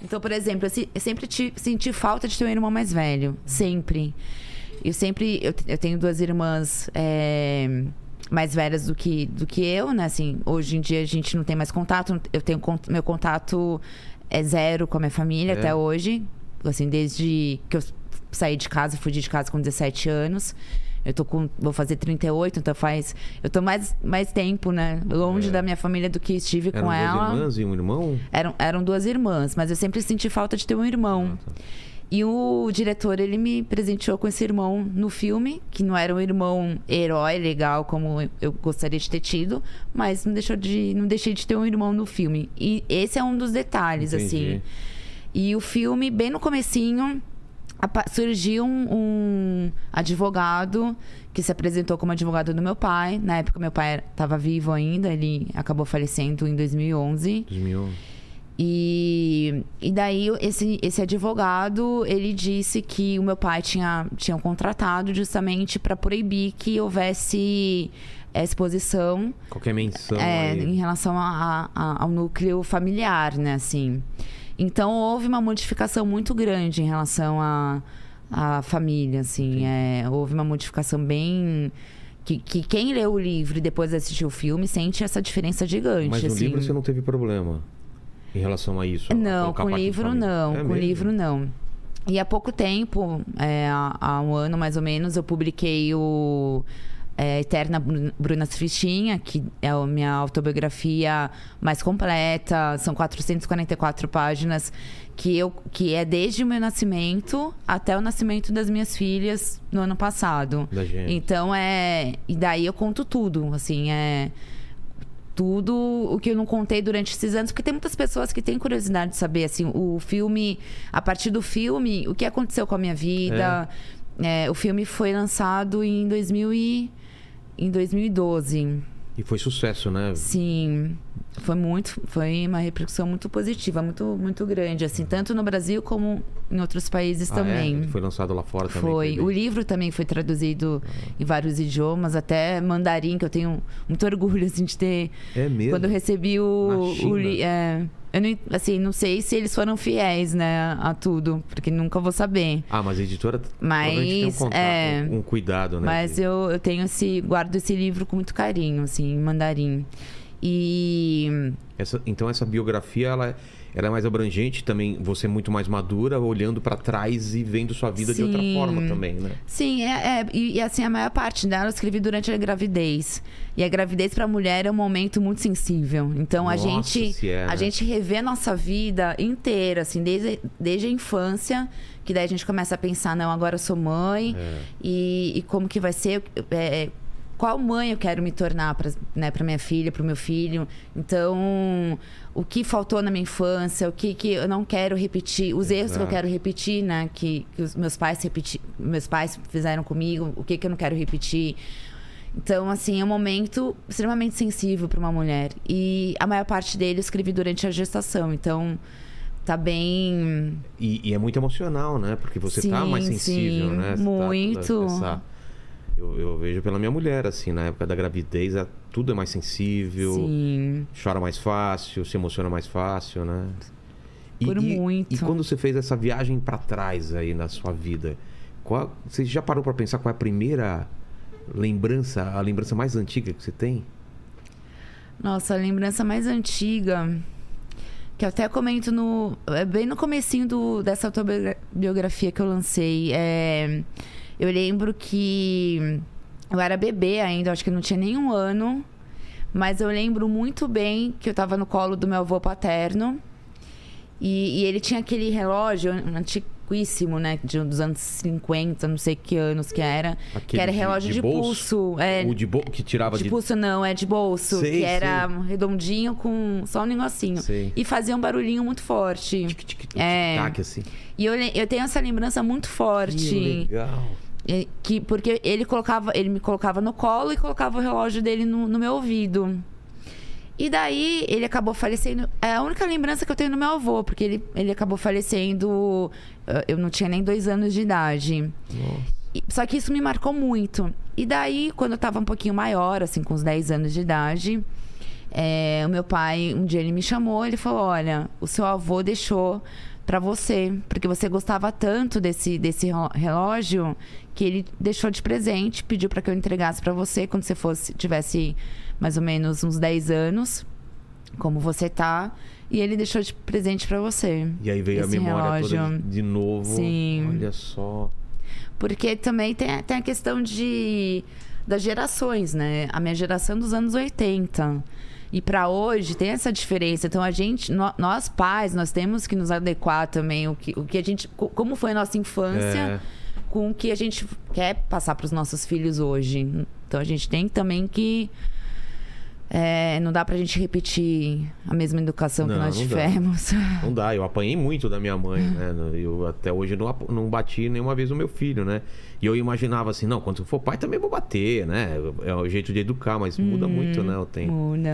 Então, por exemplo, eu sempre senti falta de ter um irmão mais velho. Sempre. Eu tenho 2 irmãs mais velhas do que eu, né? Assim, hoje em dia a gente não tem mais contato. Meu contato é 0 com a minha família até hoje. Assim, desde que eu saí de casa, fugi de casa com 17 anos. Vou fazer 38, então eu tô mais tempo, né? Longe da minha família do que estive com ela. Eram 2 irmãs e um irmão? Eram 2 irmãs, mas eu sempre senti falta de ter um irmão. E o diretor, ele me presenteou com esse irmão no filme, que não era um irmão herói legal como eu gostaria de ter tido, mas não deixei de ter um irmão no filme. E esse é um dos detalhes, assim. E o filme, bem no comecinho, surgiu um advogado que se apresentou como advogado do meu pai. Na época, meu pai estava vivo ainda. Ele acabou falecendo em 2011. E daí, esse advogado, ele disse que o meu pai tinha contratado justamente para proibir que houvesse exposição. Qualquer menção em relação ao núcleo familiar, né, assim. Então, houve uma modificação muito grande em relação à família, assim. Houve uma modificação bem... Que quem leu o livro e depois assistiu o filme sente essa diferença gigante. Mas no assim. livro você não teve problema em relação a isso? Não, com o livro não. Com o livro não. E há pouco tempo, há um ano mais ou menos, eu publiquei o... Eterna Bruna Surfistinha, que é a minha autobiografia mais completa. São 444 páginas que é desde o meu nascimento até o nascimento das minhas filhas no ano passado. Então e daí eu conto tudo, assim, tudo o que eu não contei durante esses anos, porque tem muitas pessoas que têm curiosidade de saber, assim, a partir do filme, o que aconteceu com a minha vida. O filme foi lançado em 2012. E foi sucesso, né? Sim. Foi uma repercussão muito positiva, muito, muito grande, assim, tanto no Brasil como em outros países também. Foi lançado lá fora também? Foi. O livro também foi traduzido em vários idiomas, até mandarim, que eu tenho muito orgulho, assim, de ter... É mesmo? Quando eu recebi eu não sei se eles foram fiéis, né, a tudo, porque nunca vou saber. Mas a editora tem um cuidado, né? Mas eu guardo esse livro com muito carinho, assim, em mandarim. Então essa biografia, ela é mais abrangente também, você é muito mais madura, olhando para trás e vendo sua vida de outra forma também, né? Sim, e assim, a maior parte dela eu escrevi durante a gravidez. E a gravidez para a mulher é um momento muito sensível. Então a gente revê a nossa vida inteira, assim, desde a infância, que daí a gente começa a pensar, não, agora eu sou mãe, e como que vai ser... qual mãe eu quero me tornar para minha filha, para o meu filho. Então, o que faltou na minha infância, o que eu não quero repetir, os erros que eu quero repetir, né? Que os meus pais fizeram comigo, o que eu não quero repetir. Então, assim, é um momento extremamente sensível para uma mulher. E a maior parte dele eu escrevi durante a gestação. Então, tá bem... E é muito emocional, né? Porque você tá mais sensível, né? Muito. Eu vejo pela minha mulher, assim, na época da gravidez, tudo é mais sensível, chora mais fácil, se emociona mais fácil, né? Muito. E quando você fez essa viagem pra trás aí na sua vida, você já parou pra pensar qual é a primeira lembrança, a lembrança mais antiga que você tem? Nossa, a lembrança mais antiga, que eu até comento bem no comecinho dessa autobiografia que eu lancei, eu lembro que eu era bebê ainda, acho que não tinha nem 1 ano. Mas eu lembro muito bem que eu tava no colo do meu avô paterno. E ele tinha aquele relógio antiquíssimo, né? Dos anos 50, não sei que anos que era. Que era relógio de pulso. O que tirava de pulso não, de bolso. Que era redondinho com só um negocinho. E fazia um barulhinho muito forte. Tic-tac, assim. E eu tenho essa lembrança muito forte. Que legal. Porque ele me colocava no colo e colocava o relógio dele no meu ouvido. E daí ele acabou falecendo. É a única lembrança que eu tenho do meu avô, porque ele acabou falecendo. Eu não tinha nem 2 anos de idade. Só que isso me marcou muito. E daí, quando eu tava um pouquinho maior, assim, com uns 10 anos de idade, o meu pai, um dia ele me chamou, ele falou: olha, o seu avô deixou para você, porque você gostava tanto desse relógio que ele deixou de presente, pediu para que eu entregasse para você quando você tivesse mais ou menos uns 10 anos, como você tá, e ele deixou de presente para você. E aí veio a memória toda de novo. Sim. Olha só. Porque também tem a questão das gerações, né? A minha geração dos anos 80. E para hoje tem essa diferença. Então nós pais, nós temos que nos adequar também o que a gente, como foi a nossa infância, com o que a gente quer passar para os nossos filhos hoje. Então a gente tem também que não dá pra gente repetir a mesma educação que nós tivemos. Não dá, eu apanhei muito da minha mãe, né? Eu até hoje não bati nenhuma vez no meu filho, né? E eu imaginava assim, não, quando eu for pai também vou bater, né? É o jeito de educar, mas muda muito, né? O tempo. Muda.